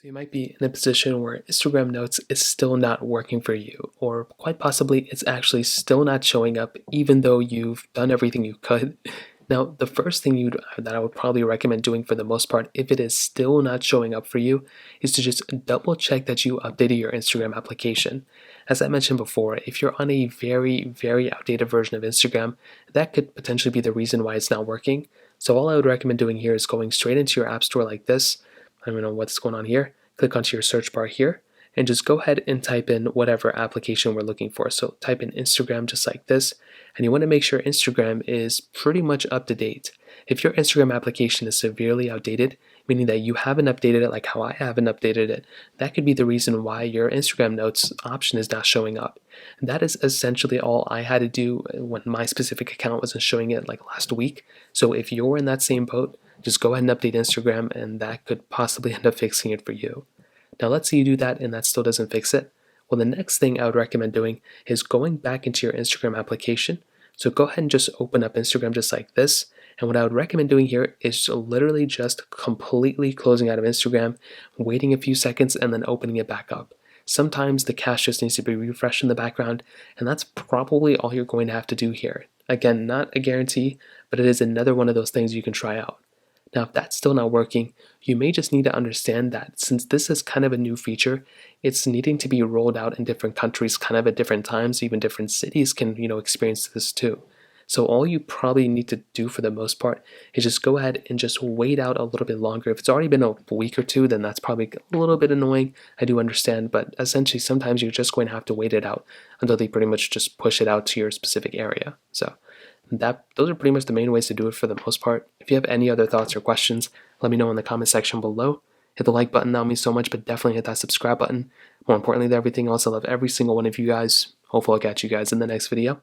So you might be in a position where Instagram Notes is still not working for you, or quite possibly it's actually still not showing up even though you've done everything you could. Now, the first thing that I would probably recommend doing for the most part, if it is still not showing up for you, is to just double check that you updated your Instagram application. As I mentioned before, if you're on a very, very outdated version of Instagram, that could potentially be the reason why it's not working. So all I would recommend doing here is going straight into your app store like this. I don't know what's going on here. Click onto your search bar here and just go ahead and type in whatever application we're looking for. So type in Instagram just like this, and you want to make sure Instagram is pretty much up to date. If your Instagram application is severely outdated, meaning that you haven't updated it like how I haven't updated it, that could be the reason why your Instagram Notes option is not showing up. And that is essentially all I had to do when my specific account wasn't showing it like last week. So if you're in that same boat, just go ahead and update Instagram, and that could possibly end up fixing it for you. Now, let's say you do that and that still doesn't fix it. Well, the next thing I would recommend doing is going back into your Instagram application. So go ahead and just open up Instagram just like this. And what I would recommend doing here is literally just completely closing out of Instagram, waiting a few seconds, and then opening it back up. Sometimes the cache just needs to be refreshed in the background, and that's probably all you're going to have to do here. Again, not a guarantee, but it is another one of those things you can try out. Now, if that's still not working, you may just need to understand that since this is kind of a new feature, it's needing to be rolled out in different countries kind of at different times. Even different cities can, experience this too. So all you probably need to do for the most part is just go ahead and just wait out a little bit longer. If it's already been a week or two, then that's probably a little bit annoying. I do understand, but essentially sometimes you're just going to have to wait it out until they pretty much just push it out to your specific area. So those are pretty much the main ways to do it for the most part. If you have any other thoughts or questions, let me know in the comment section below. Hit the like button, that would mean so much, but definitely hit that subscribe button. More importantly than everything else, I love every single one of you guys. Hopefully I'll catch you guys in the next video.